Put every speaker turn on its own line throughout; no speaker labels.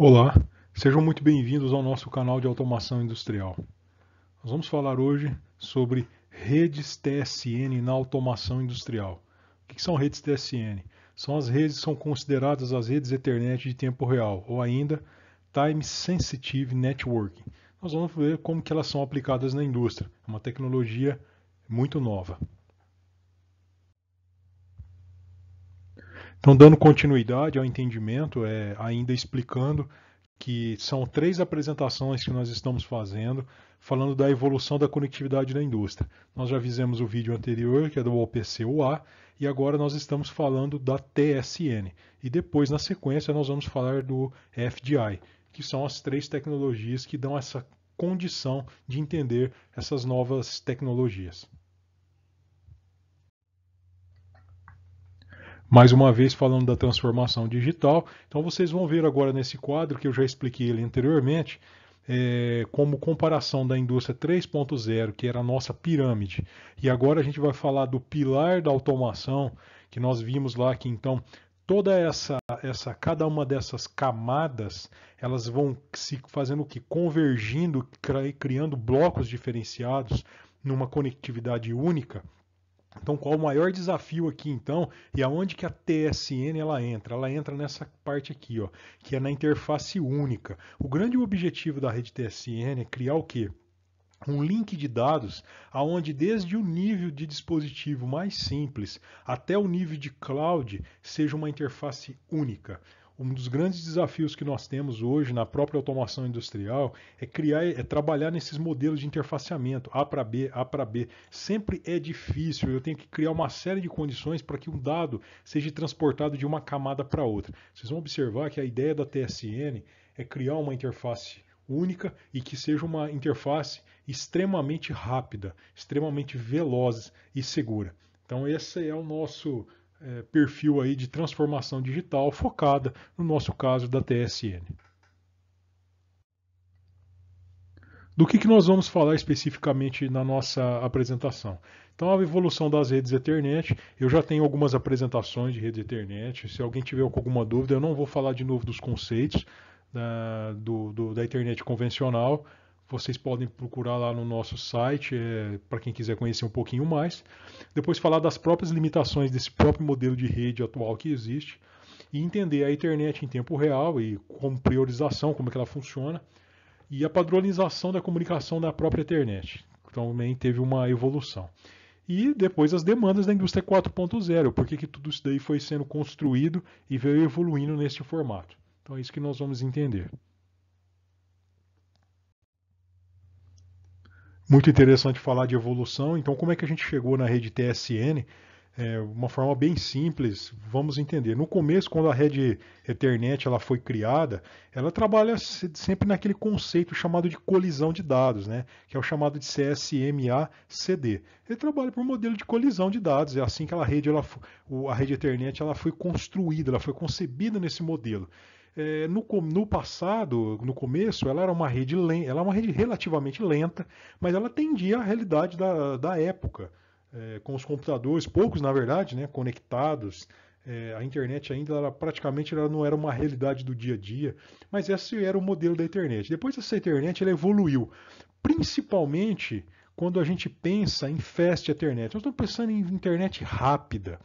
Olá, sejam muito bem-vindos ao nosso canal de automação industrial. Nós vamos falar hoje sobre redes TSN na automação industrial. O que são redes TSN? São as redes que são consideradas as redes Ethernet de tempo real, ou ainda Time Sensitive Networking. Nós vamos ver como que elas são aplicadas na indústria. É uma tecnologia muito nova. Então, dando continuidade ao entendimento, ainda explicando que são 3 apresentações que nós estamos fazendo, falando da evolução da conectividade na indústria. Nós já fizemos o vídeo anterior, que é do OPC-UA, e agora nós estamos falando da TSN. E depois, na sequência, nós vamos falar do FDI, que são as 3 tecnologias que dão essa condição de entender essas novas tecnologias. Mais uma vez falando da transformação digital. Então vocês vão ver agora nesse quadro, que eu já expliquei ele anteriormente, como comparação da indústria 3.0, que era a nossa pirâmide. E agora a gente vai falar do pilar da automação, que nós vimos lá que então toda cada uma dessas camadas, elas vão se fazendo o que? Convergindo, criando blocos diferenciados numa conectividade única. Então, qual o maior desafio aqui, então, e aonde que a TSN ela entra? Ela entra nessa parte aqui, ó, que é na interface única. O grande objetivo da rede TSN é criar o quê? Um link de dados aonde desde o nível de dispositivo mais simples até o nível de cloud seja uma interface única. Um dos grandes desafios que nós temos hoje na própria automação industrial é trabalhar nesses modelos de interfaceamento A para B, A para B. Sempre é difícil, eu tenho que criar uma série de condições para que um dado seja transportado de uma camada para outra. Vocês vão observar que a ideia da TSN é criar uma interface única e que seja uma interface extremamente rápida, extremamente veloz e segura. Então esse é o nosso perfil aí de transformação digital focada, no nosso caso, da TSN. Do que nós vamos falar especificamente na nossa apresentação? Então, a evolução das redes Ethernet, eu já tenho algumas apresentações de redes Ethernet, se alguém tiver alguma dúvida, eu não vou falar de novo dos conceitos da Ethernet convencional, vocês podem procurar lá no nosso site, para quem quiser conhecer um pouquinho mais. Depois falar das próprias limitações desse próprio modelo de rede atual que existe e entender a Ethernet em tempo real e como priorização, como é que ela funciona, e a padronização da comunicação da própria Ethernet. Então, também teve uma evolução. E depois as demandas da indústria 4.0, por que tudo isso daí foi sendo construído e veio evoluindo nesse formato. Então é isso que nós vamos entender. Muito interessante falar de evolução. Então, como é que a gente chegou na rede TSN? Uma forma bem simples, vamos entender. No começo, quando a rede Ethernet ela foi criada, ela trabalha sempre naquele conceito chamado de colisão de dados, né? Que é o chamado de CSMA/CD. Ele trabalha por um modelo de colisão de dados. É assim que a rede Ethernet ela foi construída, ela foi concebida nesse modelo. No passado, no começo, ela era uma rede ela é uma rede relativamente lenta, mas ela atendia à realidade da época, com os computadores, poucos na verdade, né, conectados. A internet ainda praticamente ela não era uma realidade do dia a dia, mas esse era o modelo da internet. Depois essa internet ela evoluiu, principalmente quando a gente pensa em fast Ethernet. Nós estamos pensando em internet rápida,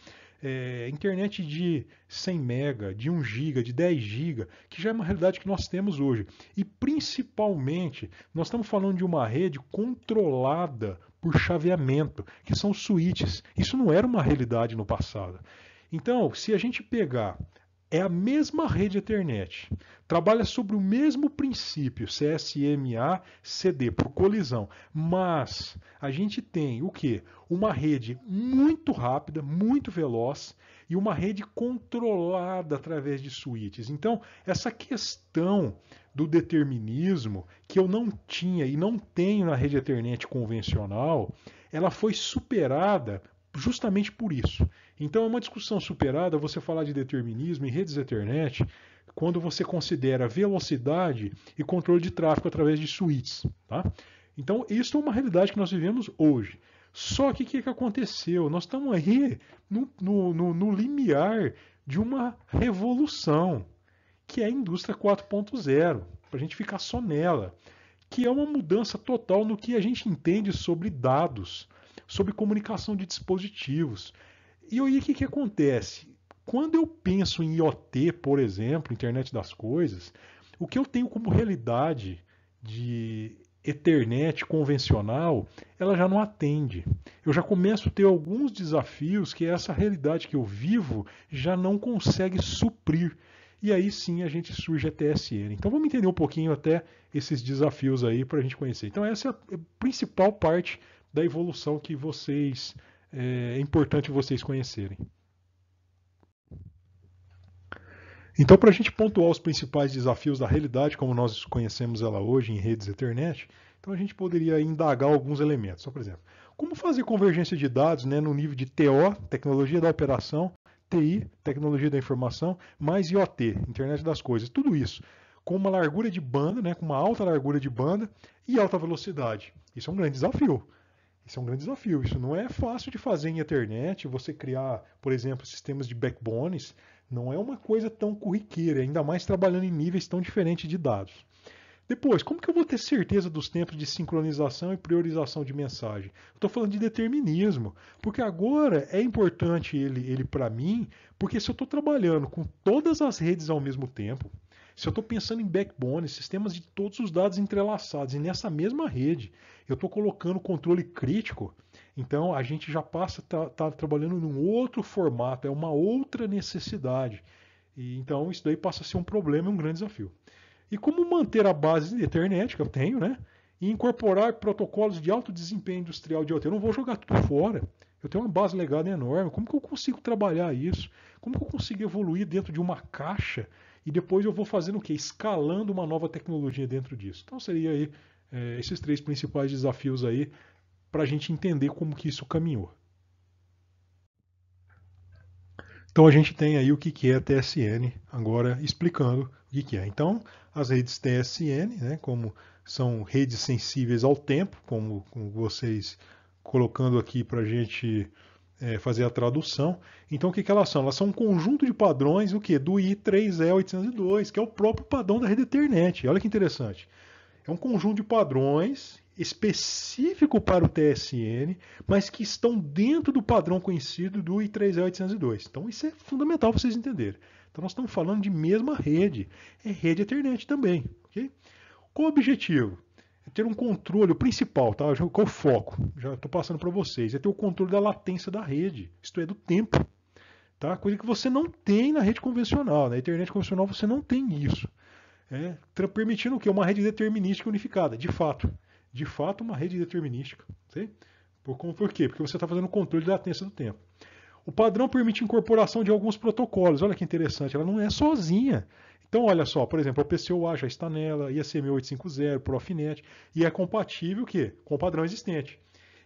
internet de 100 mega, de 1 giga, de 10 giga, que já é uma realidade que nós temos hoje. E principalmente, nós estamos falando de uma rede controlada por chaveamento, que são switches. Isso não era uma realidade no passado. Então, se a gente pegar a mesma rede Ethernet, trabalha sobre o mesmo princípio, CSMA/CD, por colisão, mas a gente tem o quê? Uma rede muito rápida, muito veloz e uma rede controlada através de switches. Então, essa questão do determinismo que eu não tinha e não tenho na rede Ethernet convencional, ela foi superada justamente por isso. Então é uma discussão superada você falar de determinismo em redes Ethernet quando você considera velocidade e controle de tráfego através de switches. Tá? Então isso é uma realidade que nós vivemos hoje. Só que o que aconteceu? Nós estamos aí no limiar de uma revolução. que é a indústria 4.0, para a gente ficar só nela, que é uma mudança total no que a gente entende sobre dados, sobre comunicação de dispositivos. E aí o que acontece? Quando eu penso em IoT, por exemplo, Internet das Coisas, o que eu tenho como realidade de Ethernet convencional, ela já não atende. Eu já começo a ter alguns desafios que essa realidade que eu vivo já não consegue suprir. E aí sim a gente surge a TSN. Então vamos entender um pouquinho até esses desafios aí para a gente conhecer. Então essa é a principal parte da evolução que é importante vocês conhecerem. Então, para a gente pontuar os principais desafios da realidade, como nós conhecemos ela hoje em redes Ethernet, então a gente poderia indagar alguns elementos. Então, por exemplo, como fazer convergência de dados, né, no nível de TO, tecnologia da operação, TI, tecnologia da informação, mais IoT, Internet das Coisas, tudo isso com uma largura de banda, né, com uma alta largura de banda e alta velocidade. Isso é um grande desafio. Isso é um grande desafio. Isso não é fácil de fazer em Ethernet. Você criar, por exemplo, sistemas de backbones, não é uma coisa tão corriqueira, ainda mais trabalhando em níveis tão diferentes de dados. Depois, como que eu vou ter certeza dos tempos de sincronização e priorização de mensagem? Estou falando de determinismo, porque agora é importante ele para mim, porque se eu estou trabalhando com todas as redes ao mesmo tempo, se eu estou pensando em backbone, sistemas de todos os dados entrelaçados, e nessa mesma rede eu estou colocando controle crítico, então a gente já passa a estar trabalhando num outro formato, é uma outra necessidade. E, então isso daí passa a ser um problema e um grande desafio. E como manter a base de Ethernet que eu tenho, né? E incorporar protocolos de alto desempenho industrial de IoT. Eu não vou jogar tudo fora. Eu tenho uma base legada enorme. Como que eu consigo trabalhar isso? Como que eu consigo evoluir dentro de uma caixa e depois eu vou fazendo o quê? Escalando uma nova tecnologia dentro disso. Então seria aí esses três principais desafios aí para a gente entender como que isso caminhou. Então a gente tem aí o que é a TSN, agora explicando o que é. Então, as redes TSN, né, como são redes sensíveis ao tempo, como vocês colocando aqui para a gente fazer a tradução. Então, o que elas são? Elas são um conjunto de padrões o que? Do I3E802, que é o próprio padrão da rede Ethernet. Olha que interessante. É um conjunto de padrões específico para o TSN, mas que estão dentro do padrão conhecido do I3E802. Então isso é fundamental para vocês entenderem. Então nós estamos falando de mesma rede, é rede Ethernet também. Okay? Qual o objetivo? É ter um controle, o principal, tá? Qual o foco? Já estou passando para vocês. É ter o controle da latência da rede, isto é, do tempo. Tá? Coisa que você não tem na rede convencional. Na internet convencional você não tem isso. Permitindo o quê? Uma rede determinística unificada, de fato uma rede determinística. Sei? Por quê? Porque você está fazendo o controle da latência do tempo. O padrão permite incorporação de alguns protocolos. Olha que interessante, ela não é sozinha. Então, olha só, por exemplo, a PCOA já está nela, IECM 850, Profinet, e é compatível o quê? Com o padrão existente.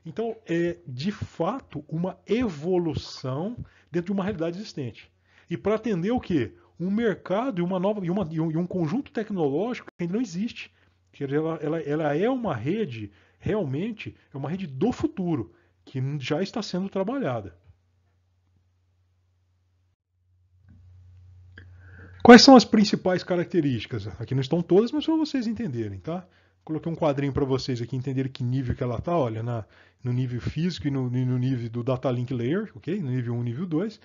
Então, é de fato uma evolução dentro de uma realidade existente. E para atender o quê? Um mercado e um conjunto tecnológico que ainda não existe. Ela é uma rede, realmente, é uma rede do futuro, que já está sendo trabalhada. Quais são as principais características? Aqui não estão todas, mas para vocês entenderem, tá? Coloquei um quadrinho para vocês aqui entenderem que nível que ela está, olha, no nível físico e no nível do Data Link Layer, ok? No nível 1 e nível 2.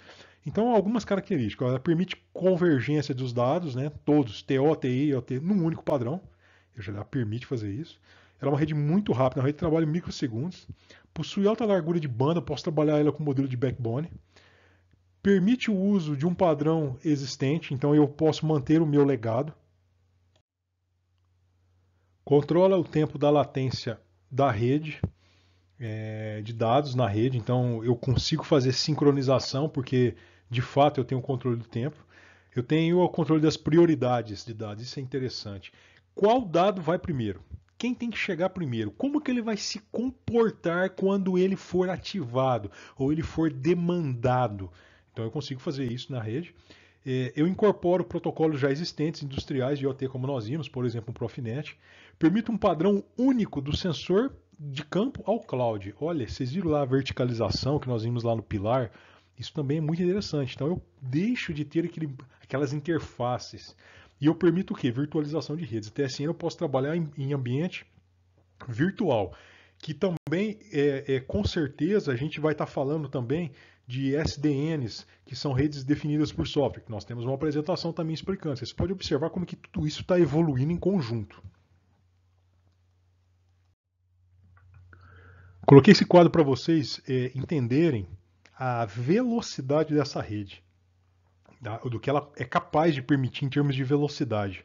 Então, algumas características. Ela permite convergência dos dados, né? Todos, TO, TI, IoT, num único padrão. Ela permite fazer isso. Ela é uma rede muito rápida, uma rede que trabalha em microsegundos. Possui alta largura de banda, posso trabalhar ela com modelo de backbone. Permite o uso de um padrão existente, então eu posso manter o meu legado. Controla o tempo da latência da rede, de dados na rede, então eu consigo fazer sincronização, porque de fato eu tenho o controle do tempo. Eu tenho o controle das prioridades de dados, isso é interessante. Qual dado vai primeiro? Quem tem que chegar primeiro? Como que ele vai se comportar quando ele for ativado ou ele for demandado? Então eu consigo fazer isso na rede. Eu incorporo protocolos já existentes industriais de IoT como nós vimos, por exemplo, o Profinet. Permite um padrão único do sensor de campo ao cloud. Olha, vocês viram lá a verticalização que nós vimos lá no pilar? Isso também é muito interessante. Então eu deixo de ter aquelas interfaces. E eu permito o quê? Virtualização de redes. TSN eu posso trabalhar em ambiente virtual, que também com certeza a gente vai estar falando também de SDNs, que são redes definidas por software, que nós temos uma apresentação também explicando. Vocês podem observar como que tudo isso está evoluindo em conjunto. Coloquei esse quadro para vocês entenderem a velocidade dessa rede, do que ela é capaz de permitir em termos de velocidade,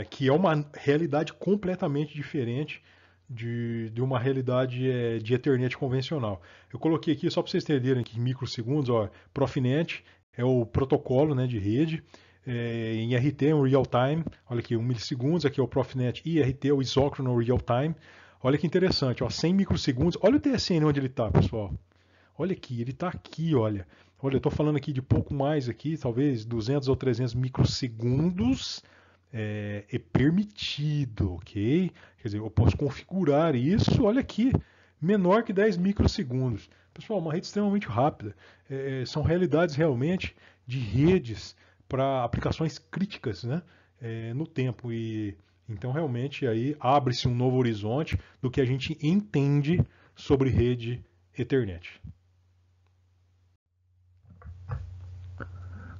que é uma realidade completamente diferente de uma realidade de Ethernet convencional. Eu coloquei aqui só para vocês entenderem que em microsegundos, ó, Profinet é o protocolo, né, de rede, em RT é um real time, olha aqui, 1 milissegundos, aqui é o Profinet IRT, é o isócrono real time. Olha que interessante, ó, 100 microsegundos. Olha o TSN onde ele está, pessoal. Olha aqui, ele está aqui, olha. Olha, eu estou falando aqui de pouco mais aqui, talvez 200 ou 300 microsegundos é permitido, ok? Quer dizer, eu posso configurar isso, olha aqui, menor que 10 microsegundos. Pessoal, uma rede extremamente rápida. São realidades realmente de redes para aplicações críticas, né? No tempo. E então realmente aí abre-se um novo horizonte do que a gente entende sobre rede Ethernet.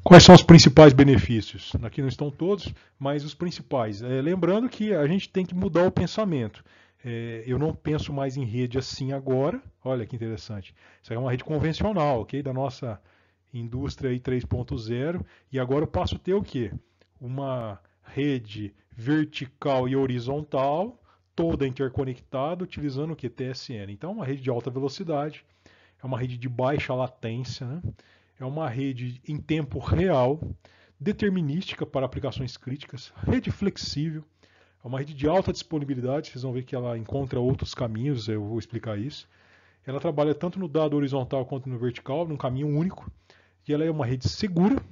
Quais são os principais benefícios? Aqui não estão todos, mas os principais. Lembrando que a gente tem que mudar o pensamento. Eu não penso mais em rede assim agora. Olha que interessante. Isso aí é uma rede convencional, ok? Da nossa indústria 3.0. E agora eu passo a ter o quê? Uma rede vertical e horizontal, toda interconectada, utilizando o que? TSN. Então, é uma rede de alta velocidade, é uma rede de baixa latência, né? É uma rede em tempo real, determinística para aplicações críticas, rede flexível, é uma rede de alta disponibilidade, vocês vão ver que ela encontra outros caminhos, eu vou explicar isso. Ela trabalha tanto no dado horizontal quanto no vertical, num caminho único, e ela é uma rede segura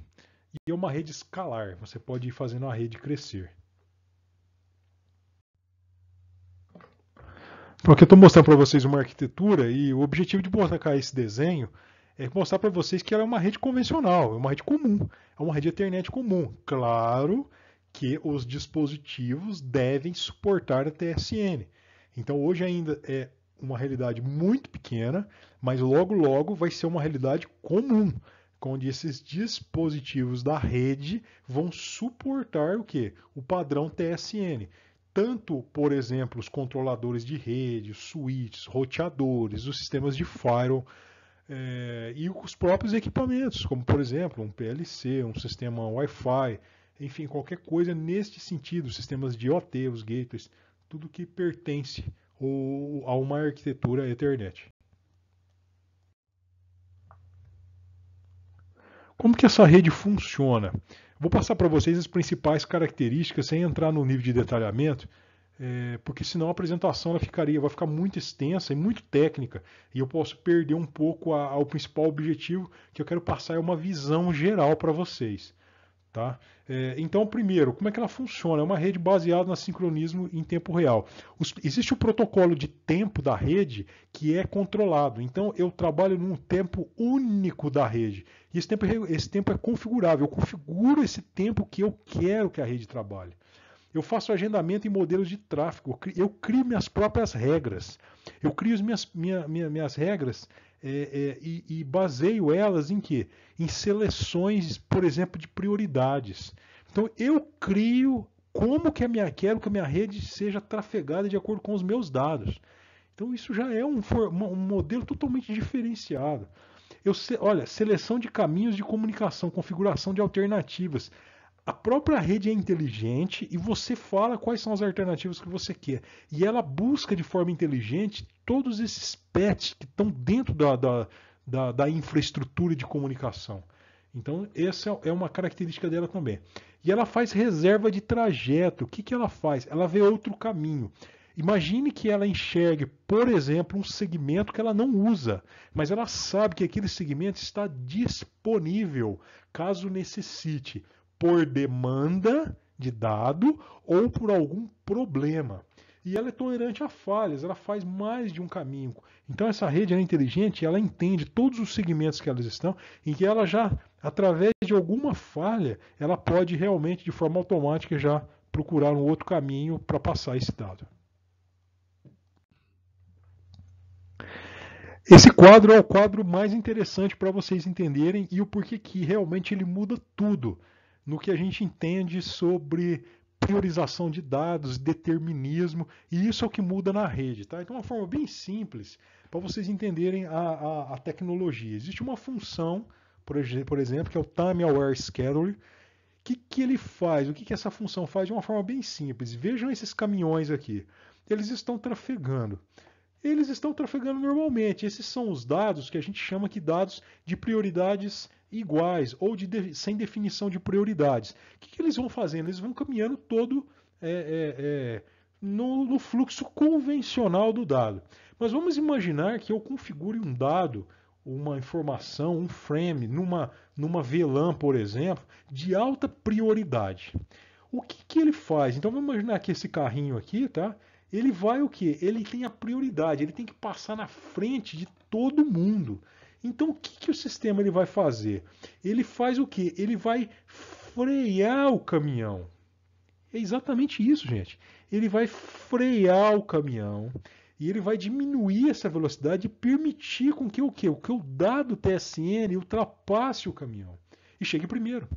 e é uma rede escalar, você pode ir fazendo a rede crescer. Porque eu estou mostrando para vocês uma arquitetura e o objetivo de mostrar esse desenho é mostrar para vocês que ela é uma rede convencional, é uma rede comum, é uma rede Ethernet comum. Claro que os dispositivos devem suportar a TSN. Então hoje ainda é uma realidade muito pequena, mas logo logo vai ser uma realidade comum, onde esses dispositivos da rede vão suportar o quê? O padrão TSN. Tanto, por exemplo, os controladores de rede, os switches, roteadores, os sistemas de firewall, e os próprios equipamentos, como por exemplo um PLC, um sistema Wi-Fi, enfim, qualquer coisa neste sentido, sistemas de IoT, os gateways, tudo que pertence a uma arquitetura Ethernet. Como que essa rede funciona? Vou passar para vocês as principais características sem entrar no nível de detalhamento, porque senão a apresentação vai ficar muito extensa e muito técnica e eu posso perder um pouco ao principal objetivo que eu quero passar é uma visão geral para vocês. Tá? Então, primeiro, como é que ela funciona? É uma rede baseada no sincronismo em tempo real. Existe o protocolo de tempo da rede que é controlado. Então, eu trabalho num tempo único da rede. E esse tempo é configurável. Eu configuro esse tempo que eu quero que a rede trabalhe. Eu faço agendamento em modelos de tráfego. Eu crio minhas próprias regras. Eu crio as minhas regras e baseio elas em quê? Em seleções, por exemplo, de prioridades. Então eu crio como que quero que a minha rede seja trafegada de acordo com os meus dados. Então isso já é um modelo totalmente diferenciado. Olha, seleção de caminhos de comunicação, configuração de alternativas. A própria rede é inteligente e você fala quais são as alternativas que você quer. E ela busca de forma inteligente todos esses patches que estão dentro da infraestrutura de comunicação. Então, essa é uma característica dela também. E ela faz reserva de trajeto. O que ela faz? Ela vê outro caminho. Imagine que ela enxergue, por exemplo, um segmento que ela não usa, mas ela sabe que aquele segmento está disponível caso necessite por demanda de dado ou por algum problema. E ela é tolerante a falhas, ela faz mais de um caminho. Então essa rede é inteligente, ela entende todos os segmentos que elas estão, em que ela já através de alguma falha, ela pode realmente, de forma automática, já procurar um outro caminho para passar esse dado. Esse quadro é o quadro mais interessante para vocês entenderem e o porquê que realmente ele muda tudo no que a gente entende sobre priorização de dados, determinismo, e isso é o que muda na rede. Tá? Então, uma forma bem simples para vocês entenderem a tecnologia. Existe uma função, por exemplo, que é o Time Aware Scheduler. Que ele faz? O que essa função faz de uma forma bem simples? Vejam esses caminhões aqui. Eles estão trafegando. Eles estão trafegando normalmente. Esses são os dados que a gente chama de dados de prioridades iguais ou sem definição de prioridades. O que eles vão fazendo? Eles vão caminhando todo no fluxo convencional do dado. Mas vamos imaginar que eu configure um dado, uma informação, um frame, numa VLAN, por exemplo, de alta prioridade. O que ele faz? Então vamos imaginar que esse carrinho aqui, tá? Ele vai o quê? Ele tem a prioridade, ele tem que passar na frente de todo mundo. Então o que o sistema ele vai fazer? Ele faz o quê? Ele vai frear o caminhão. É exatamente isso, gente. Ele vai frear o caminhão e ele vai diminuir essa velocidade e permitir com que o quê? Que o dado TSN ultrapasse o caminhão e chegue primeiro.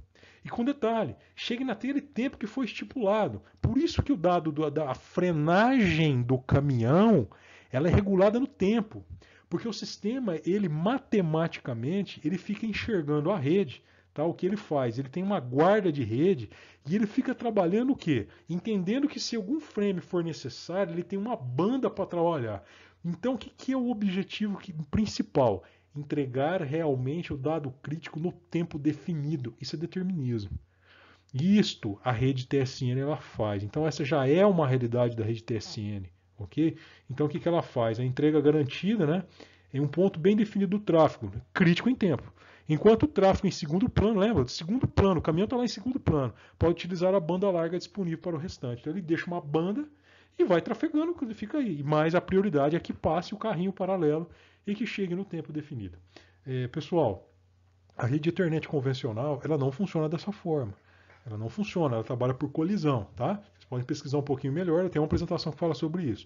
E com detalhe, chegue naquele tempo que foi estipulado. Por isso que o dado da frenagem do caminhão, ela é regulada no tempo. Porque o sistema, ele matematicamente, ele fica enxergando a rede. Tá? O que ele faz? Ele tem uma guarda de rede e ele fica trabalhando o quê? Entendendo que se algum frame for necessário, ele tem uma banda para trabalhar. Então, o que é o objetivo principal? Entregar realmente o dado crítico no tempo definido. Isso é determinismo. Isto a rede TSN ela faz. Então essa já é uma realidade da rede TSN, ok? Então o que ela faz? A entrega garantida, né, em um ponto bem definido do tráfego, crítico em tempo. Enquanto o tráfego em segundo plano, lembra? Segundo plano, o caminhão está lá em segundo plano, pode utilizar a banda larga disponível para o restante. Então ele deixa uma banda e vai trafegando, fica aí. Mas a prioridade é que passe o carrinho paralelo e que chegue no tempo definido. Pessoal, a rede de internet convencional ela não funciona dessa forma. Ela não funciona, ela trabalha por colisão, tá? Vocês podem pesquisar um pouquinho melhor, tem uma apresentação que fala sobre isso.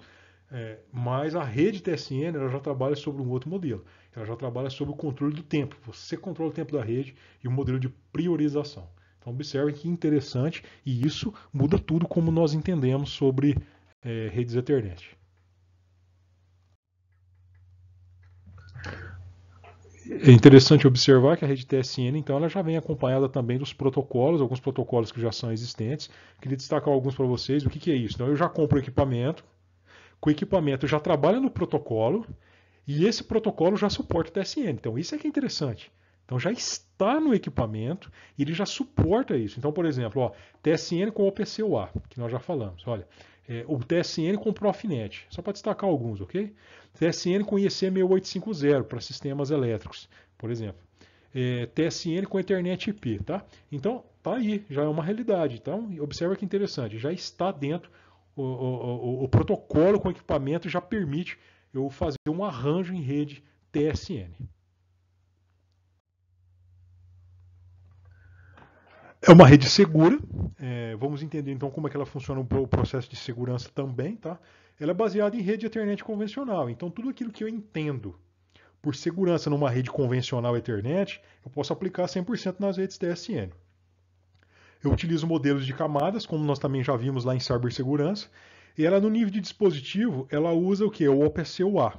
Mas a rede TSN ela já trabalha sobre um outro modelo. Ela já trabalha sobre o controle do tempo. Você controla o tempo da rede e o modelo de priorização. Então observe que interessante e isso muda tudo como nós entendemos sobre redes Ethernet. É interessante observar que a rede TSN, então, ela já vem acompanhada também dos protocolos, alguns protocolos que já são existentes. Queria destacar alguns para vocês. O que é isso? Então, eu já compro o equipamento, com o equipamento eu já trabalho no protocolo, e esse protocolo já suporta o TSN. Então, isso é que é interessante. Então, já está no equipamento e ele já suporta isso. Então, por exemplo, ó, TSN com OPC-UA, que nós já falamos. Olha, o TSN com Profinet, só para destacar alguns, ok? TSN com IEC 6850 para sistemas elétricos, por exemplo. TSN com Ethernet IP, tá? Então, tá aí, já é uma realidade. Então, observa que interessante, já está dentro, o protocolo com equipamento já permite eu fazer um arranjo em rede TSN. É uma rede segura. Vamos entender então como é que ela funciona o processo de segurança também, tá? Ela é baseada em rede Ethernet convencional. Então tudo aquilo que eu entendo por segurança numa rede convencional Ethernet, eu posso aplicar 100% nas redes TSN. Eu utilizo modelos de camadas, como nós também já vimos lá em cibersegurança, e ela no nível de dispositivo, ela usa o que? O OPC-UA.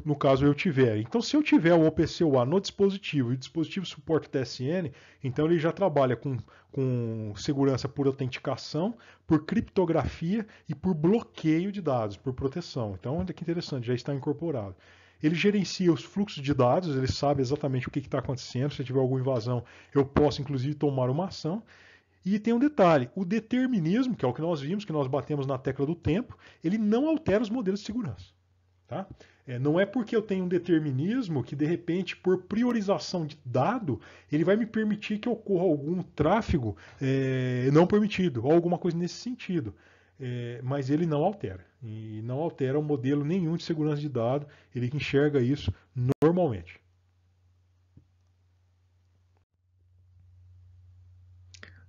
No caso eu tiver. Então, se eu tiver o OPC-UA no dispositivo e o dispositivo suporta TSN, então ele já trabalha com segurança por autenticação, por criptografia e por bloqueio de dados, por proteção. Então, olha que interessante, já está incorporado. Ele gerencia os fluxos de dados, ele sabe exatamente o que está acontecendo. Se tiver alguma invasão, eu posso inclusive tomar uma ação. E tem um detalhe, o determinismo, que é o que nós vimos, que nós batemos na tecla do tempo, ele não altera os modelos de segurança. Tá? Não é porque eu tenho um determinismo que, de repente, por priorização de dado, ele vai me permitir que ocorra algum tráfego não permitido, ou alguma coisa nesse sentido. Mas ele não altera. E não altera o modelo nenhum de segurança de dado, ele enxerga isso normalmente.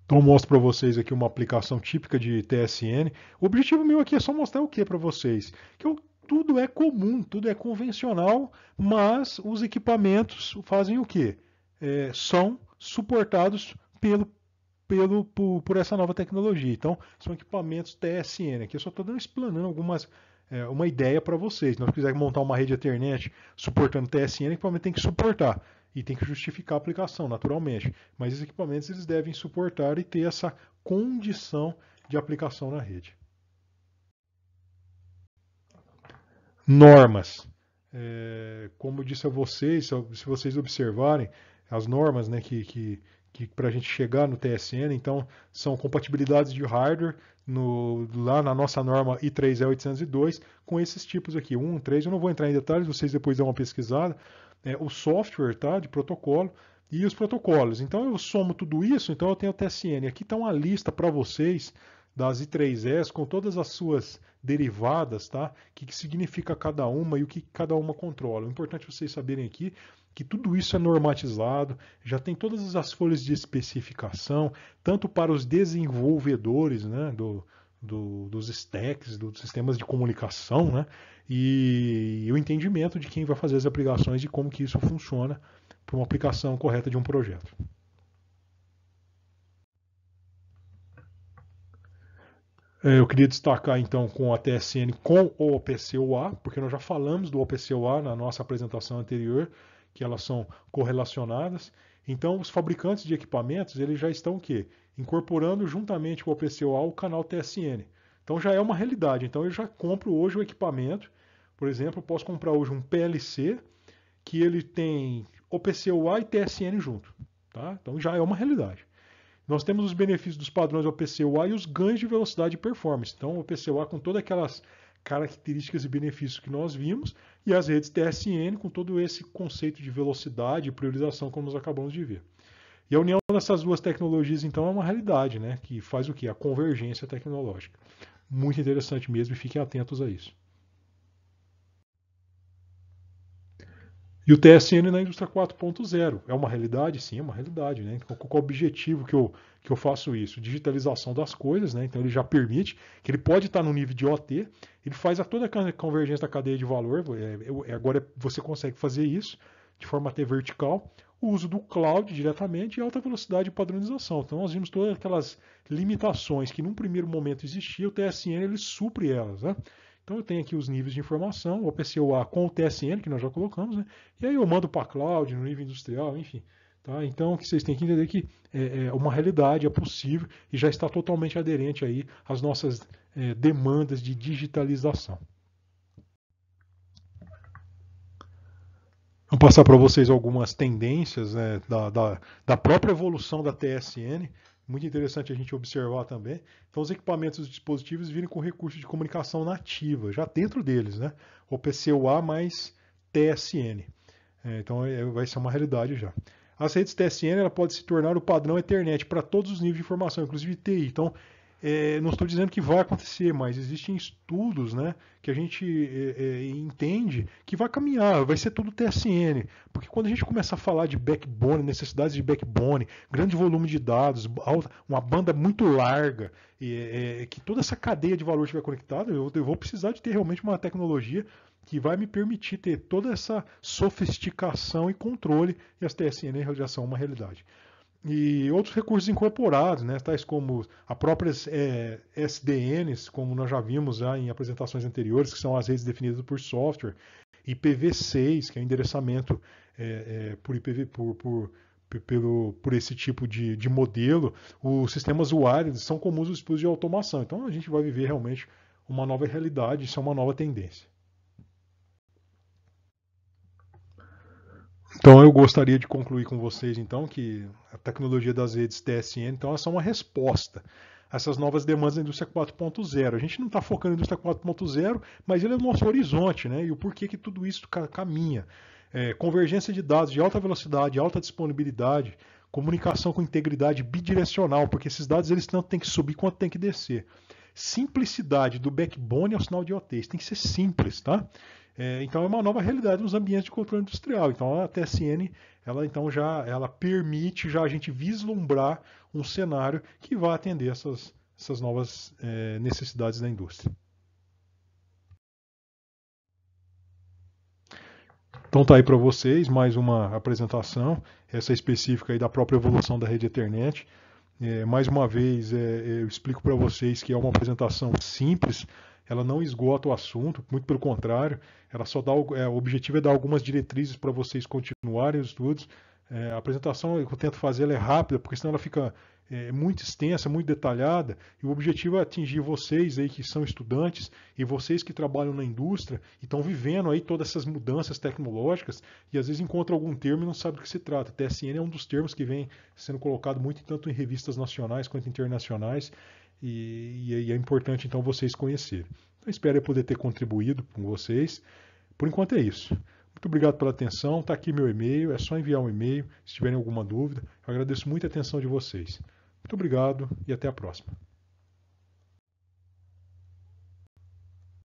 Então eu mostro para vocês aqui uma aplicação típica de TSN. O objetivo meu aqui é só mostrar o que para vocês? Tudo é comum, tudo é convencional, mas os equipamentos fazem o quê? São suportados por essa nova tecnologia. Então, são equipamentos TSN. Aqui eu só estou explanando uma ideia para vocês. Se nós quisermos montar uma rede Ethernet suportando TSN, o equipamento tem que suportar e tem que justificar a aplicação, naturalmente. Mas esses equipamentos eles devem suportar e ter essa condição de aplicação na rede. Normas. Como eu disse a vocês, se vocês observarem, as normas, né, que para a gente chegar no TSN, então são compatibilidades de hardware lá na nossa norma I3E802 com esses tipos aqui, 1, 3, eu não vou entrar em detalhes, vocês depois dão uma pesquisada, o software, tá, de protocolo e os protocolos. Então eu somo tudo isso, então eu tenho o TSN. Aqui está uma lista para vocês das I3Es com todas as suas derivadas, tá? O que significa cada uma e o que cada uma controla. O importante é vocês saberem aqui que tudo isso é normatizado, já tem todas as folhas de especificação, tanto para os desenvolvedores, né, dos stacks, dos sistemas de comunicação, né, e o entendimento de quem vai fazer as aplicações e como que isso funciona para uma aplicação correta de um projeto. Eu queria destacar então com a TSN com o OPC-UA, porque nós já falamos do OPC-UA na nossa apresentação anterior, que elas são correlacionadas. Então, os fabricantes de equipamentos eles já estão o quê? Incorporando juntamente com o OPC-UA o canal TSN. Então já é uma realidade. Então eu já compro hoje o equipamento. Por exemplo, eu posso comprar hoje um PLC que ele tem OPC-UA e TSN junto. Tá? Então já é uma realidade. Nós temos os benefícios dos padrões OPC-UA e os ganhos de velocidade e performance. Então, o OPC-UA com todas aquelas características e benefícios que nós vimos, e as redes TSN com todo esse conceito de velocidade e priorização, como nós acabamos de ver. E a união dessas duas tecnologias, então, é uma realidade, né? Que faz o quê? A convergência tecnológica. Muito interessante mesmo, e fiquem atentos a isso. E o TSN na indústria 4.0 é uma realidade? Sim, é uma realidade. Né? Qual é o objetivo que eu faço isso? Digitalização das coisas, né? Então ele já permite que ele pode estar no nível de OT, ele faz toda a convergência da cadeia de valor, agora você consegue fazer isso de forma até vertical, o uso do cloud diretamente e alta velocidade de padronização. Então nós vimos todas aquelas limitações que num primeiro momento existiam, o TSN ele supre elas. Né? Então eu tenho aqui os níveis de informação, o OPC-UA com o TSN, que nós já colocamos, né? E aí eu mando para a cloud, no nível industrial, enfim. Tá? Então o que vocês têm que entender é que é uma realidade, é possível e já está totalmente aderente aí às nossas demandas de digitalização. Vou passar para vocês algumas tendências, né, da própria evolução da TSN. Muito interessante a gente observar também. Então, os equipamentos e dispositivos virem com recurso de comunicação nativa, já dentro deles, né? OPC-UA mais TSN. Então, vai ser uma realidade já. As redes TSN ela pode se tornar o padrão Ethernet para todos os níveis de informação, inclusive TI. Então, não estou dizendo que vai acontecer, mas existem estudos, né, que a gente entende que vai caminhar, vai ser tudo TSN. Porque quando a gente começa a falar de backbone, necessidades de backbone, grande volume de dados, uma banda muito larga, que toda essa cadeia de valor estiver conectada, eu vou precisar de ter realmente uma tecnologia que vai me permitir ter toda essa sofisticação e controle, e as TSN já são uma realidade. E outros recursos incorporados, né, tais como a própria SDNs, como nós já vimos já em apresentações anteriores, que são as redes definidas por software, IPv6, que é o endereçamento por por esse tipo de modelo, os sistemas wireless são comuns nos dispositivos de automação. Então a gente vai viver realmente uma nova realidade, isso é uma nova tendência. Então eu gostaria de concluir com vocês então que a tecnologia das redes TSN então elas são uma resposta a essas novas demandas da indústria 4.0. A gente não está focando na indústria 4.0, mas ele é o nosso horizonte, né? E o porquê que tudo isso caminha. Convergência de dados de alta velocidade, alta disponibilidade, comunicação com integridade bidirecional, porque esses dados eles tanto têm que subir quanto têm que descer. Simplicidade do backbone ao sinal de OT, isso tem que ser simples, tá? Então é uma nova realidade nos ambientes de controle industrial. Então a TSN ela permite já a gente vislumbrar um cenário que vai atender essas novas necessidades da indústria. Então tá aí para vocês mais uma apresentação, essa específica aí da própria evolução da rede Ethernet. Mais uma vez, eu explico para vocês que é uma apresentação simples, ela não esgota o assunto, muito pelo contrário, ela só dá o objetivo é dar algumas diretrizes para vocês continuarem os estudos. A apresentação que eu tento fazer ela é rápida, porque senão ela fica muito extensa, muito detalhada, e o objetivo é atingir vocês aí que são estudantes e vocês que trabalham na indústria e estão vivendo aí todas essas mudanças tecnológicas e às vezes encontram algum termo e não sabem do que se trata. TSN é um dos termos que vem sendo colocado muito tanto em revistas nacionais quanto internacionais e é importante então vocês conhecerem. Então espero poder ter contribuído com vocês. Por enquanto é isso. Muito obrigado pela atenção. Está aqui meu e-mail. É só enviar um e-mail se tiverem alguma dúvida. Eu agradeço muito a atenção de vocês. Muito obrigado e até a próxima.